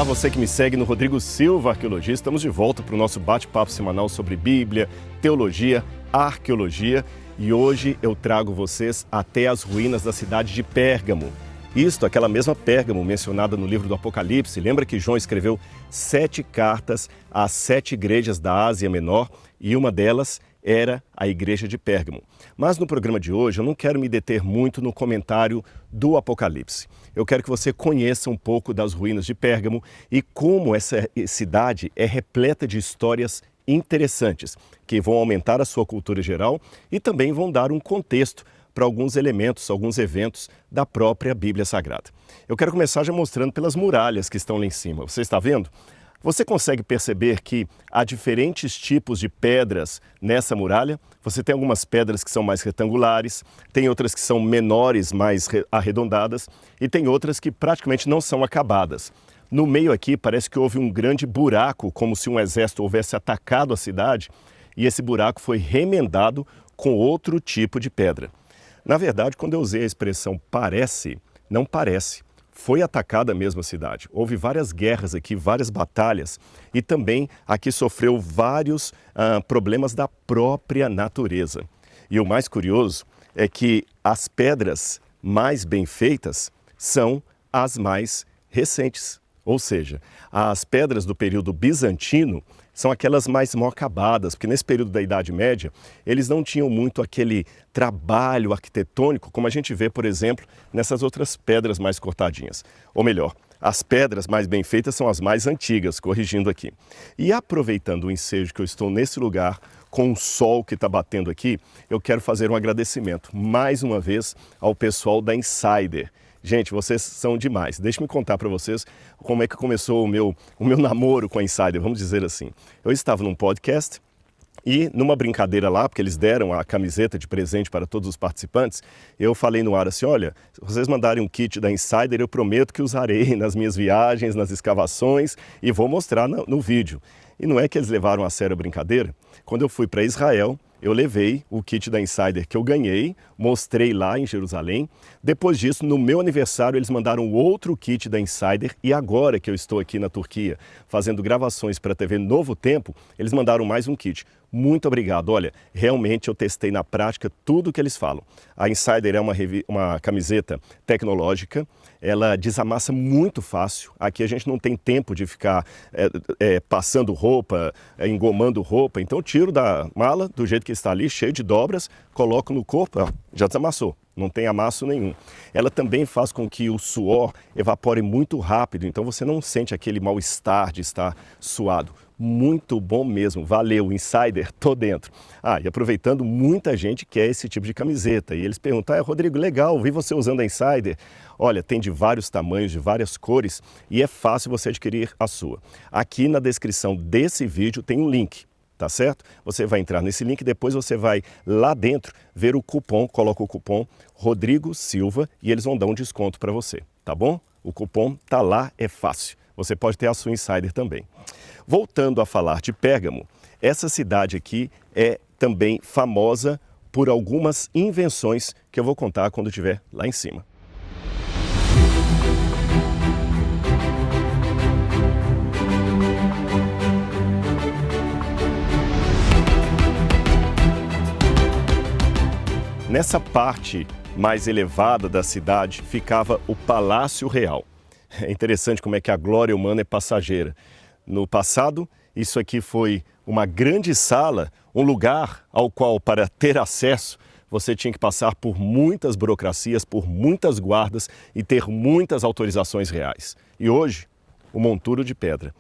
Olá, você que me segue no Rodrigo Silva Arqueologia. Estamos de volta para o nosso bate-papo semanal sobre Bíblia, teologia, arqueologia. E hoje eu trago vocês até as ruínas da cidade de Pérgamo. Isto, aquela mesma Pérgamo mencionada no livro do Apocalipse. Lembra que João escreveu 7 cartas às 7 igrejas da Ásia Menor e uma delas era a igreja de Pérgamo. Mas no programa de hoje eu não quero me deter muito no comentário do Apocalipse. Eu quero que você conheça um pouco das ruínas de Pérgamo e como essa cidade é repleta de histórias interessantes, que vão aumentar a sua cultura geral e também vão dar um contexto para alguns elementos, alguns eventos da própria Bíblia Sagrada. Eu quero começar já mostrando pelas muralhas que estão lá em cima. Você está vendo? Você consegue perceber que há diferentes tipos de pedras nessa muralha? Você tem algumas pedras que são mais retangulares, tem outras que são menores, mais arredondadas, e tem outras que praticamente não são acabadas. No meio aqui parece que houve um grande buraco, como se um exército houvesse atacado a cidade, e esse buraco foi remendado com outro tipo de pedra. Na verdade, quando eu usei a expressão parece, não parece. Foi atacada mesmo a cidade. Houve várias guerras aqui, várias batalhas e também aqui sofreu vários problemas da própria natureza. E o mais curioso é que as pedras mais bem feitas são as mais recentes. Ou seja, as pedras do período bizantino são aquelas mais mal acabadas, porque nesse período da Idade Média, eles não tinham muito aquele trabalho arquitetônico, como a gente vê, por exemplo, nessas outras pedras mais cortadinhas. Ou melhor, as pedras mais bem feitas são as mais antigas, corrigindo aqui. E aproveitando o ensejo que eu estou nesse lugar, com o sol que está batendo aqui, eu quero fazer um agradecimento, mais uma vez, ao pessoal da Insider. Gente, vocês são demais. Deixa eu contar para vocês como é que começou o meu namoro com a Insider, vamos dizer assim. Eu estava num podcast e numa brincadeira lá, porque eles deram a camiseta de presente para todos os participantes, eu falei no ar assim, olha, se vocês mandarem um kit da Insider, eu prometo que usarei nas minhas viagens, nas escavações e vou mostrar no vídeo. E não é que eles levaram a sério a brincadeira? Quando eu fui para Israel, eu levei o kit da Insider que eu ganhei, mostrei lá em Jerusalém. Depois disso, no meu aniversário, eles mandaram outro kit da Insider. E agora que eu estou aqui na Turquia, fazendo gravações para a TV Novo Tempo, eles mandaram mais um kit. Muito obrigado. Olha, realmente eu testei na prática tudo o que eles falam. A Insider é uma camiseta tecnológica, ela desamassa muito fácil. Aqui a gente não tem tempo de ficar passando roupa, engomando roupa. Então eu tiro da mala, do jeito que está ali, cheio de dobras, coloco no corpo, ó, já desamassou. Não tem amasso nenhum. Ela também faz com que o suor evapore muito rápido, então você não sente aquele mal-estar de estar suado. Muito bom mesmo, valeu, Insider, tô dentro. E aproveitando, muita gente quer esse tipo de camiseta. E eles perguntam, Rodrigo, legal, vi você usando a Insider. Olha, tem de vários tamanhos, de várias cores e é fácil você adquirir a sua. Aqui na descrição desse vídeo tem um link. Tá certo? Você vai entrar nesse link, depois você vai lá dentro ver o cupom, coloca o cupom Rodrigo Silva e eles vão dar um desconto para você, tá bom? O cupom tá lá, é fácil. Você pode ter a sua Insider também. Voltando a falar de Pérgamo, essa cidade aqui é também famosa por algumas invenções que eu vou contar quando estiver lá em cima. Nessa parte mais elevada da cidade ficava o Palácio Real. É interessante como é que a glória humana é passageira. No passado, isso aqui foi uma grande sala, um lugar ao qual, para ter acesso, você tinha que passar por muitas burocracias, por muitas guardas e ter muitas autorizações reais. E hoje, o monturo de pedra.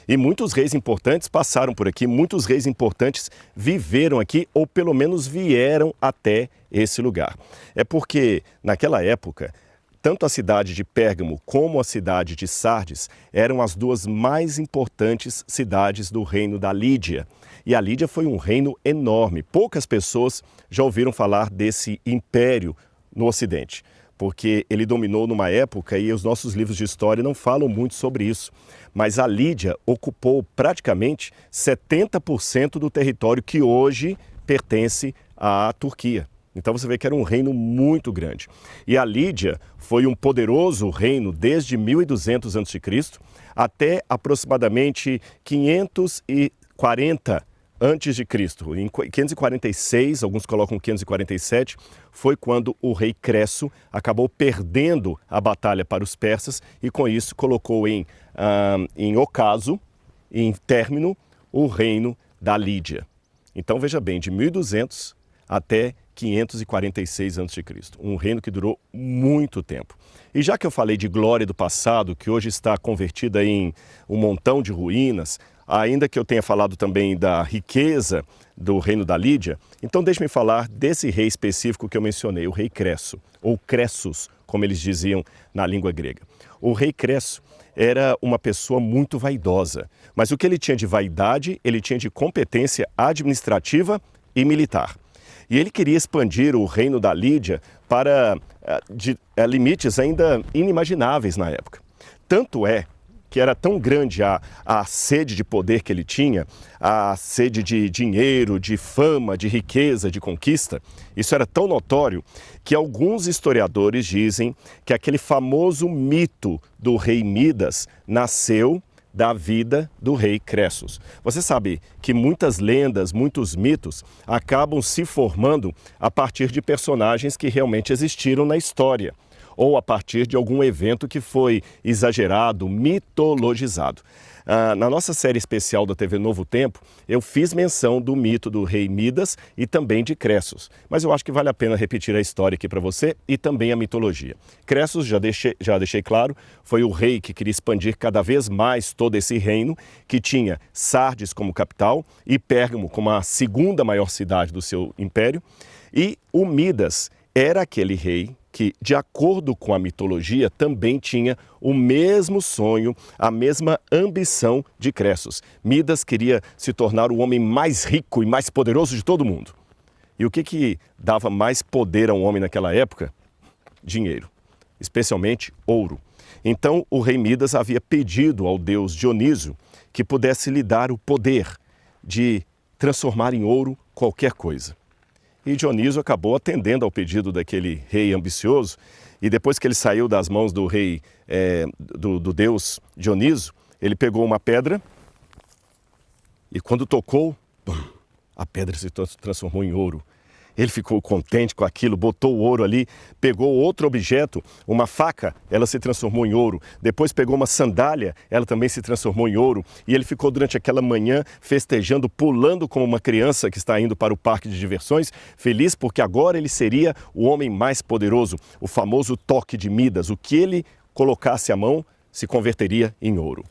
E muitos reis importantes passaram por aqui, muitos reis importantes viveram aqui ou pelo menos vieram até esse lugar. É porque naquela época, tanto a cidade de Pérgamo como a cidade de Sardes eram as duas mais importantes cidades do reino da Lídia. E a Lídia foi um reino enorme. Poucas pessoas já ouviram falar desse império no Ocidente, porque ele dominou numa época e os nossos livros de história não falam muito sobre isso. Mas a Lídia ocupou praticamente 70% do território que hoje pertence à Turquia. Então você vê que era um reino muito grande. E a Lídia foi um poderoso reino desde 1200 a.C. até aproximadamente 540 antes de Cristo. Em 546, alguns colocam 547, foi quando o rei Cresso acabou perdendo a batalha para os persas e com isso colocou em ocaso, em término, o reino da Lídia. Então veja bem, de 1200 até 546 a.C., um reino que durou muito tempo. E já que eu falei de glória do passado, que hoje está convertida em um montão de ruínas, ainda que eu tenha falado também da riqueza do reino da Lídia, então deixe-me falar desse rei específico que eu mencionei, o rei Cresso, ou Cressus, como eles diziam na língua grega. O rei Cresso era uma pessoa muito vaidosa, mas o que ele tinha de vaidade, ele tinha de competência administrativa e militar. E ele queria expandir o reino da Lídia para limites ainda inimagináveis na época. Tanto é que era tão grande a sede de poder que ele tinha, a sede de dinheiro, de fama, de riqueza, de conquista, isso era tão notório que alguns historiadores dizem que aquele famoso mito do rei Midas nasceu da vida do rei Cressus. Você sabe que muitas lendas, muitos mitos acabam se formando a partir de personagens que realmente existiram na história, ou a partir de algum evento que foi exagerado, mitologizado. Na nossa série especial da TV Novo Tempo, eu fiz menção do mito do rei Midas e também de Cressus. Mas eu acho que vale a pena repetir a história aqui para você e também a mitologia. Cressus, já deixei claro, foi o rei que queria expandir cada vez mais todo esse reino, que tinha Sardes como capital e Pérgamo como a segunda maior cidade do seu império. E o Midas era aquele rei que, de acordo com a mitologia, também tinha o mesmo sonho, a mesma ambição de Cressus. Midas queria se tornar o homem mais rico e mais poderoso de todo mundo. E o que dava mais poder a um homem naquela época? Dinheiro, especialmente ouro. Então, o rei Midas havia pedido ao deus Dionísio que pudesse lhe dar o poder de transformar em ouro qualquer coisa. E Dionísio acabou atendendo ao pedido daquele rei ambicioso, e depois que ele saiu das mãos do rei, do deus Dionísio, ele pegou uma pedra e quando tocou, a pedra se transformou em ouro. Ele ficou contente com aquilo, botou o ouro ali, pegou outro objeto, uma faca, ela se transformou em ouro. Depois pegou uma sandália, ela também se transformou em ouro. E ele ficou durante aquela manhã festejando, pulando como uma criança que está indo para o parque de diversões, feliz porque agora ele seria o homem mais poderoso, o famoso toque de Midas. O que ele colocasse a mão se converteria em ouro.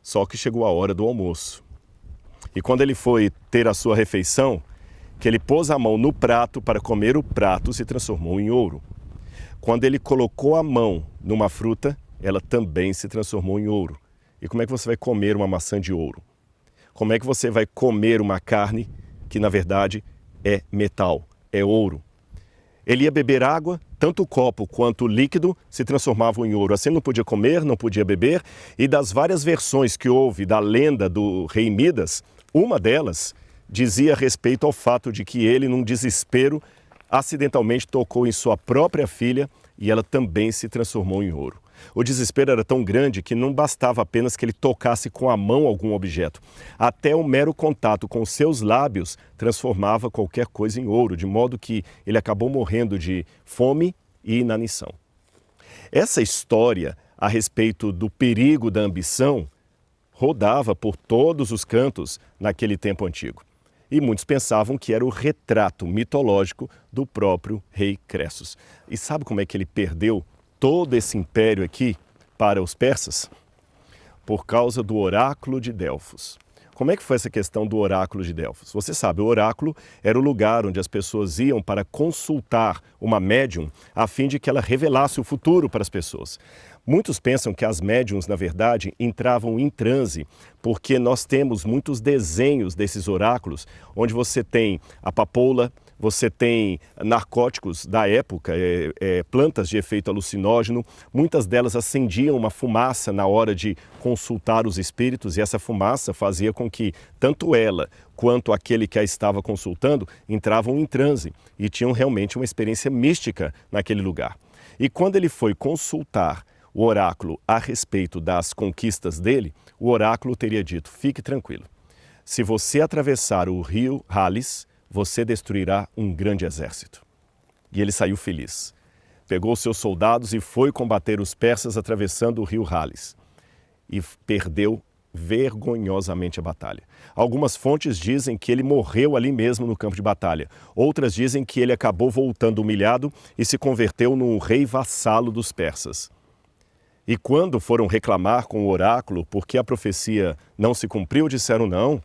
Só que chegou a hora do almoço. E quando ele foi ter a sua refeição, que ele pôs a mão no prato para comer, o prato se transformou em ouro. Quando ele colocou a mão numa fruta, ela também se transformou em ouro. E como é que você vai comer uma maçã de ouro? Como é que você vai comer uma carne que, na verdade, é metal, é ouro? Ele ia beber água, tanto o copo quanto o líquido se transformavam em ouro. Assim não podia comer, não podia beber. E das várias versões que houve da lenda do rei Midas, uma delas dizia respeito ao fato de que ele, num desespero, acidentalmente tocou em sua própria filha e ela também se transformou em ouro. O desespero era tão grande que não bastava apenas que ele tocasse com a mão algum objeto. Até o mero contato com seus lábios transformava qualquer coisa em ouro, de modo que ele acabou morrendo de fome e inanição. Essa história a respeito do perigo da ambição rodava por todos os cantos naquele tempo antigo. E muitos pensavam que era o retrato mitológico do próprio rei Cressus. E sabe como é que ele perdeu todo esse império aqui para os persas? Por causa do oráculo de Delfos. Como é que foi essa questão do oráculo de Delfos? Você sabe, o oráculo era o lugar onde as pessoas iam para consultar uma médium a fim de que ela revelasse o futuro para as pessoas. Muitos pensam que as médiums, na verdade, entravam em transe, porque nós temos muitos desenhos desses oráculos, onde você tem a papoula, você tem narcóticos da época, plantas de efeito alucinógeno, muitas delas acendiam uma fumaça na hora de consultar os espíritos, e essa fumaça fazia com que tanto ela quanto aquele que a estava consultando entravam em transe e tinham realmente uma experiência mística naquele lugar. E quando ele foi consultar o oráculo a respeito das conquistas dele, o oráculo teria dito: fique tranquilo, se você atravessar o rio Halis, você destruirá um grande exército. E ele saiu feliz. Pegou seus soldados e foi combater os persas atravessando o rio Halis. E perdeu vergonhosamente a batalha. Algumas fontes dizem que ele morreu ali mesmo no campo de batalha. Outras dizem que ele acabou voltando humilhado e se converteu num rei vassalo dos persas. E quando foram reclamar com o oráculo porque a profecia não se cumpriu, disseram: não,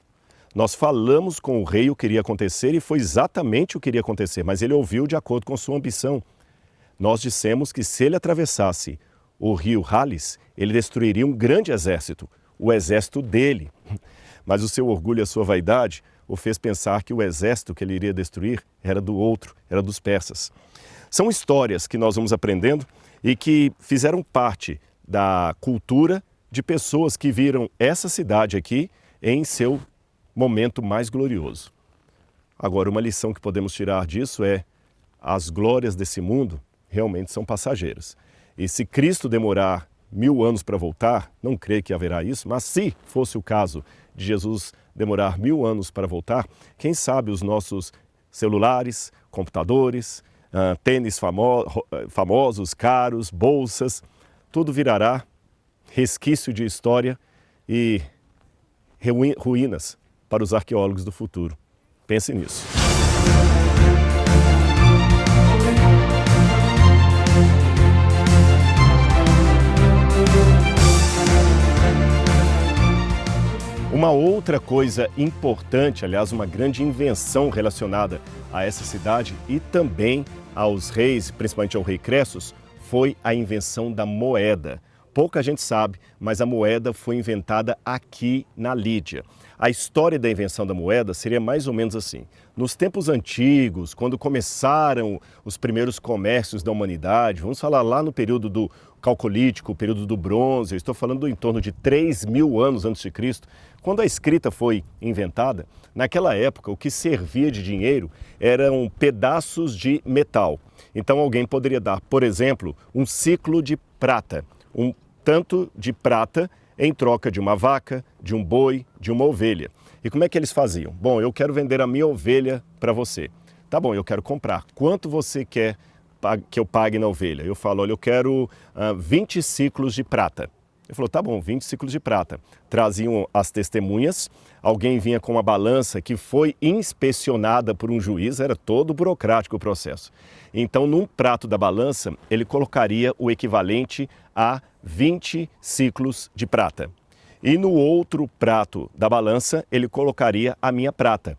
nós falamos com o rei o que iria acontecer e foi exatamente o que iria acontecer, mas ele ouviu de acordo com sua ambição. Nós dissemos que se ele atravessasse o rio Halis, ele destruiria um grande exército, o exército dele. Mas o seu orgulho e a sua vaidade o fez pensar que o exército que ele iria destruir era do outro, era dos persas. São histórias que nós vamos aprendendo e que fizeram parte da cultura de pessoas que viram essa cidade aqui em seu momento mais glorioso. Agora, uma lição que podemos tirar disso é: as glórias desse mundo realmente são passageiras. E se Cristo demorar 1000 anos para voltar, não creio que haverá isso, mas se fosse o caso de Jesus demorar 1000 anos para voltar, quem sabe os nossos celulares, computadores, tênis famosos, caros, bolsas, tudo virará resquício de história e ruínas para os arqueólogos do futuro. Pense nisso. Uma outra coisa importante, aliás, uma grande invenção relacionada a essa cidade e também aos reis, principalmente ao rei Cressos, foi a invenção da moeda. Pouca gente sabe, mas a moeda foi inventada aqui na Lídia. A história da invenção da moeda seria mais ou menos assim. Nos tempos antigos, quando começaram os primeiros comércios da humanidade, vamos falar lá no período do Calcolítico, o período do Bronze, eu estou falando em torno de 3000 anos antes de Cristo, quando a escrita foi inventada, naquela época o que servia de dinheiro eram pedaços de metal. Então alguém poderia dar, por exemplo, um ciclo de prata, um tanto de prata em troca de uma vaca, de um boi, de uma ovelha. E como é que eles faziam? Bom, eu quero vender a minha ovelha para você. Tá bom, eu quero comprar. Quanto você quer que eu pague na ovelha? Eu falo: olha, eu quero 20 ciclos de prata. Ele falou: tá bom, 20 ciclos de prata. Traziam as testemunhas, alguém vinha com uma balança que foi inspecionada por um juiz, era todo burocrático o processo. Então, num prato da balança, ele colocaria o equivalente a 20 ciclos de prata. E no outro prato da balança, ele colocaria a minha prata.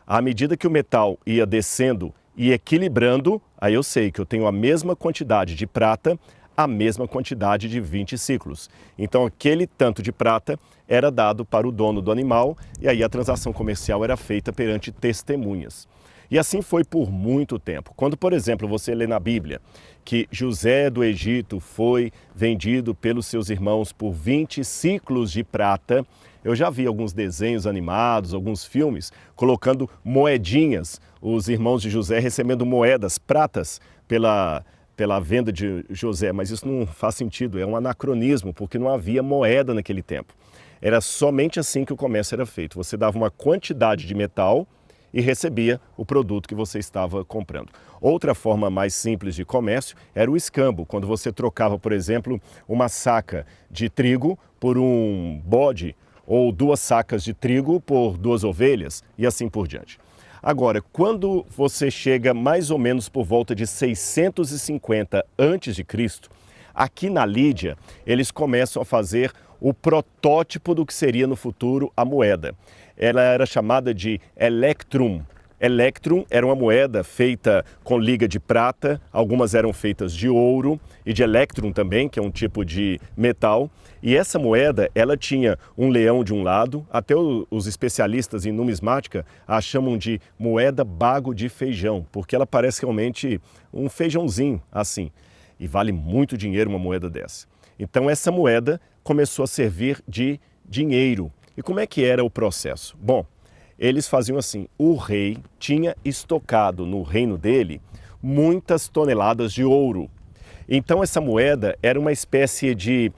À medida que o metal ia descendo e equilibrando, aí eu sei que eu tenho a mesma quantidade de prata, a mesma quantidade de 20 ciclos. Então aquele tanto de prata era dado para o dono do animal e aí a transação comercial era feita perante testemunhas. E assim foi por muito tempo. Quando, por exemplo, você lê na Bíblia que José do Egito foi vendido pelos seus irmãos por 20 ciclos de prata, eu já vi alguns desenhos animados, alguns filmes, colocando moedinhas, os irmãos de José recebendo moedas, pratas, pela venda de José, mas isso não faz sentido, é um anacronismo, porque não havia moeda naquele tempo. Era somente assim que o comércio era feito. Você dava uma quantidade de metal e recebia o produto que você estava comprando. Outra forma mais simples de comércio era o escambo, quando você trocava, por exemplo, uma saca de trigo por um bode, ou 2 sacas de trigo por 2 ovelhas, e assim por diante. Agora, quando você chega mais ou menos por volta de 650 a.C., aqui na Lídia, eles começam a fazer o protótipo do que seria no futuro a moeda. Ela era chamada de electrum. Electrum era uma moeda feita com liga de prata, algumas eram feitas de ouro e de electrum também, que é um tipo de metal. E essa moeda, ela tinha um leão de um lado, até os especialistas em numismática a chamam de moeda bago de feijão, porque ela parece realmente um feijãozinho assim. E vale muito dinheiro uma moeda dessa. Então essa moeda começou a servir de dinheiro. E como é que era o processo? Bom, eles faziam assim: o rei tinha estocado no reino dele muitas toneladas de ouro. Então essa moeda era uma espécie de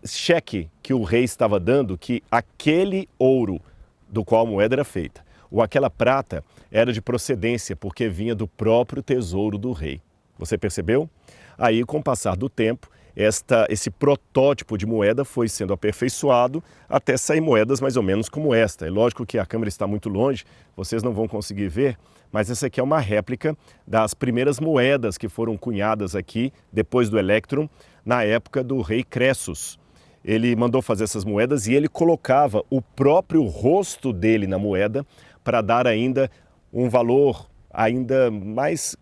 cheque que o rei estava dando que aquele ouro do qual a moeda era feita, ou aquela prata, era de procedência porque vinha do próprio tesouro do rei. Você percebeu? Aí, com o passar do tempo, esse protótipo de moeda foi sendo aperfeiçoado até sair moedas mais ou menos como esta. É lógico que a câmera está muito longe, vocês não vão conseguir ver, mas essa aqui é uma réplica das primeiras moedas que foram cunhadas aqui, depois do Electrum, na época do rei Cressus. Ele mandou fazer essas moedas e ele colocava o próprio rosto dele na moeda para dar ainda um valor ainda mais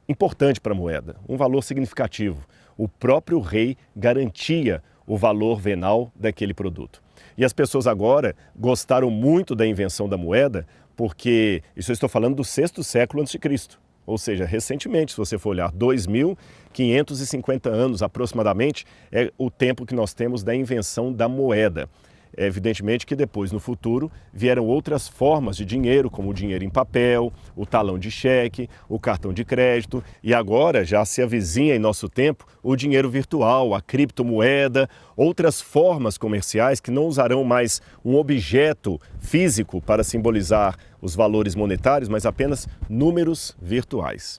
importante para a moeda, um valor significativo. O próprio rei garantia o valor venal daquele produto. E as pessoas agora gostaram muito da invenção da moeda, porque isso eu estou falando do 6º século a.C., ou seja, recentemente, se você for olhar, 2.550 anos aproximadamente é o tempo que nós temos da invenção da moeda. É evidentemente que depois, no futuro, vieram outras formas de dinheiro, como o dinheiro em papel, o talão de cheque, o cartão de crédito, e agora já se avizinha em nosso tempo o dinheiro virtual, a criptomoeda, outras formas comerciais que não usarão mais um objeto físico para simbolizar os valores monetários, mas apenas números virtuais.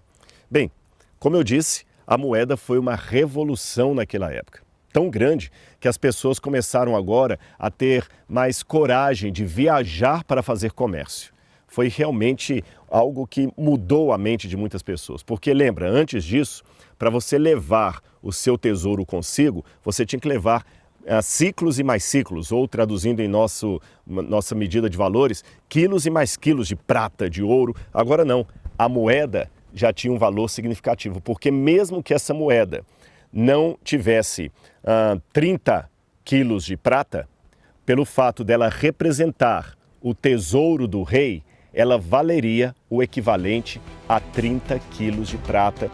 Bem, como eu disse, a moeda foi uma revolução naquela época. Tão grande que as pessoas começaram agora a ter mais coragem de viajar para fazer comércio. Foi realmente algo que mudou a mente de muitas pessoas. Porque lembra, antes disso, para você levar o seu tesouro consigo, você tinha que levar ciclos e mais ciclos, ou traduzindo em nossa medida de valores, quilos e mais quilos de prata, de ouro. Agora não, a moeda já tinha um valor significativo, porque mesmo que essa moeda não tivesse 30 quilos de prata, pelo fato dela representar o tesouro do rei, ela valeria o equivalente a 30 quilos de prata.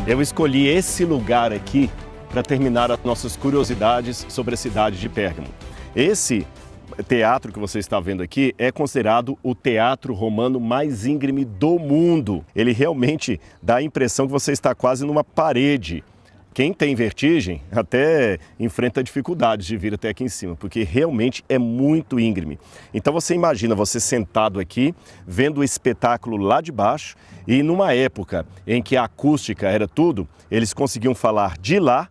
Eu escolhi esse lugar aqui para terminar as nossas curiosidades sobre a cidade de Pérgamo. Esse teatro que você está vendo aqui é considerado o teatro romano mais íngreme do mundo. Ele realmente dá a impressão que você está quase numa parede. Quem tem vertigem até enfrenta dificuldades de vir até aqui em cima, porque realmente é muito íngreme. Então você imagina você sentado aqui, vendo o espetáculo lá de baixo, e numa época em que a acústica era tudo, eles conseguiam falar de lá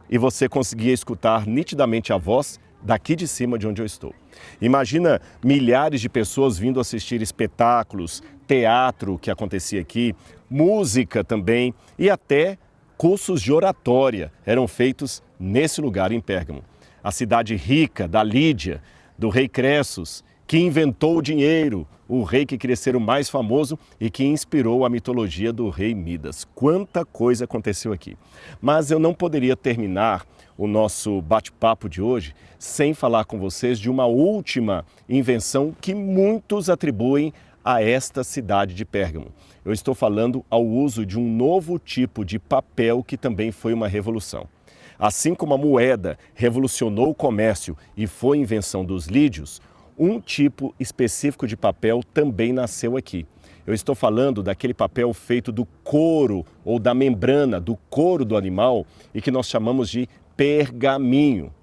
e você conseguia escutar nitidamente a voz daqui de cima de onde eu estou. Imagina milhares de pessoas vindo assistir espetáculos, teatro que acontecia aqui, música também e até cursos de oratória eram feitos nesse lugar em Pérgamo. A cidade rica da Lídia, do rei Cressus, que inventou o dinheiro, o rei que queria ser o mais famoso e que inspirou a mitologia do rei Midas. Quanta coisa aconteceu aqui. Mas eu não poderia terminar o nosso bate-papo de hoje sem falar com vocês de uma última invenção que muitos atribuem a esta cidade de Pérgamo. Eu estou falando ao uso de um novo tipo de papel que também foi uma revolução. Assim como a moeda revolucionou o comércio e foi invenção dos lídios, um tipo específico de papel também nasceu aqui. Eu estou falando daquele papel feito do couro ou da membrana do couro do animal e que nós chamamos de pergaminho.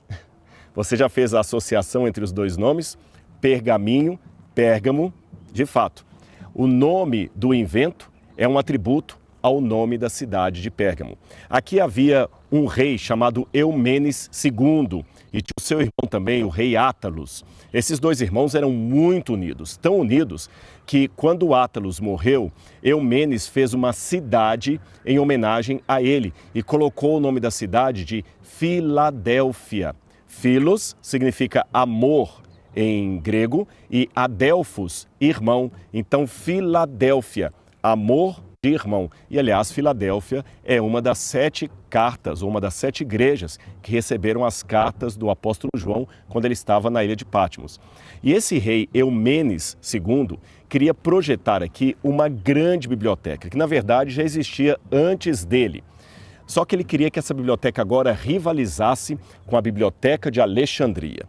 Você já fez a associação entre os dois nomes? Pergaminho, Pérgamo, de fato. O nome do invento é um atributo ao nome da cidade de Pérgamo. Aqui havia um rei chamado Eumenes II e tinha o seu irmão também, o rei Átalos. Esses dois irmãos eram muito unidos, tão unidos que quando Átalos morreu, Eumenes fez uma cidade em homenagem a ele e colocou o nome da cidade de Filadélfia. Philos significa amor em grego e Adelphos, irmão. Então, Filadélfia, amor de irmão. E, aliás, Filadélfia é uma das 7 cartas, ou uma das 7 igrejas que receberam as cartas do apóstolo João quando ele estava na ilha de Patmos. E esse rei Eumenes II queria projetar aqui uma grande biblioteca, que na verdade já existia antes dele. Só que ele queria que essa biblioteca agora rivalizasse com a Biblioteca de Alexandria.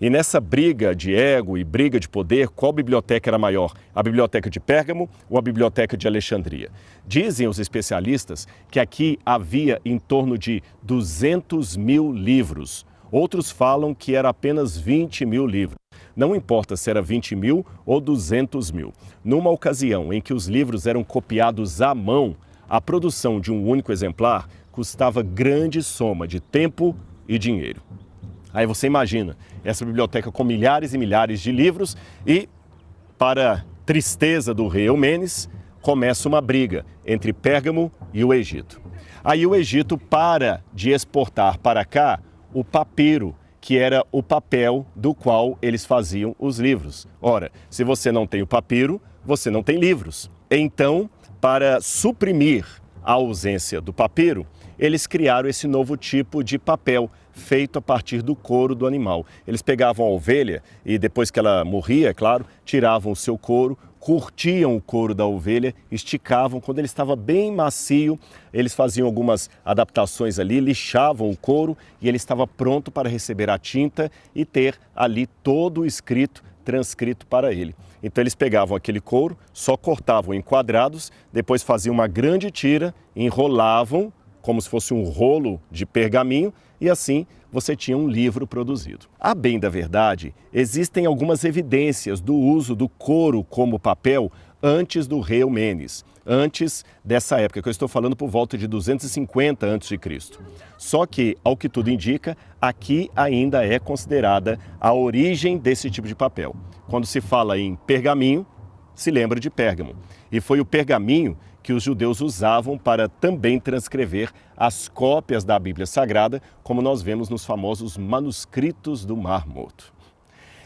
E nessa briga de ego e briga de poder, qual biblioteca era maior? A biblioteca de Pérgamo ou a biblioteca de Alexandria? Dizem os especialistas que aqui havia em torno de 200 mil livros. Outros falam que era apenas 20 mil livros. Não importa se era 20 mil ou 200 mil. Numa ocasião em que os livros eram copiados à mão, a produção de um único exemplar custava grande soma de tempo e dinheiro. Aí você imagina, essa biblioteca com milhares e milhares de livros e, para tristeza do rei Eumenes, começa uma briga entre Pérgamo e o Egito. Aí o Egito para de exportar para cá o papiro, que era o papel do qual eles faziam os livros. Ora, se você não tem o papiro, você não tem livros. Então, para suprimir a ausência do papiro, eles criaram esse novo tipo de papel, feito a partir do couro do animal. Eles pegavam a ovelha e depois que ela morria, é claro, tiravam o seu couro, curtiam o couro da ovelha, esticavam. Quando ele estava bem macio, eles faziam algumas adaptações ali, lixavam o couro e ele estava pronto para receber a tinta e ter ali todo o escrito transcrito para ele. Então eles pegavam aquele couro, só cortavam em quadrados, depois faziam uma grande tira, enrolavam como se fosse um rolo de pergaminho e assim você tinha um livro produzido. A bem da verdade, existem algumas evidências do uso do couro como papel antes do rei Eumenes, antes dessa época, que eu estou falando por volta de 250 a.C. Só que, ao que tudo indica, aqui ainda é considerada a origem desse tipo de papel. Quando se fala em pergaminho, se lembra de Pérgamo. E foi o pergaminho que os judeus usavam para também transcrever as cópias da Bíblia Sagrada, como nós vemos nos famosos manuscritos do Mar Morto.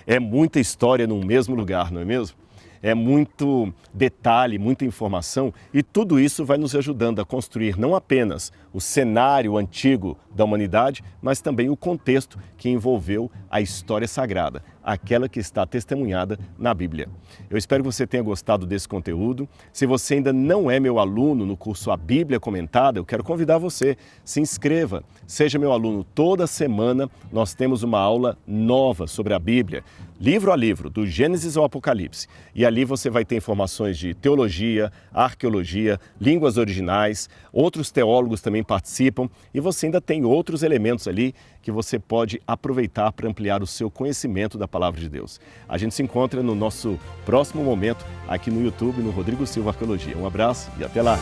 É muita história num mesmo lugar, não é mesmo? É muito detalhe, muita informação e tudo isso vai nos ajudando a construir não apenas o cenário antigo da humanidade, mas também o contexto que envolveu a história sagrada, aquela que está testemunhada na Bíblia. Eu espero que você tenha gostado desse conteúdo. Se você ainda não é meu aluno no curso A Bíblia Comentada, eu quero convidar você, se inscreva, seja meu aluno. Toda semana nós temos uma aula nova sobre a Bíblia, livro a livro, do Gênesis ao Apocalipse. E ali você vai ter informações de teologia, arqueologia, línguas originais, outros teólogos também participam e você ainda tem outros elementos ali que você pode aproveitar para ampliar o seu conhecimento da Palavra de Deus. A gente se encontra no nosso próximo momento aqui no YouTube, no Rodrigo Silva Arqueologia. Um abraço e até lá!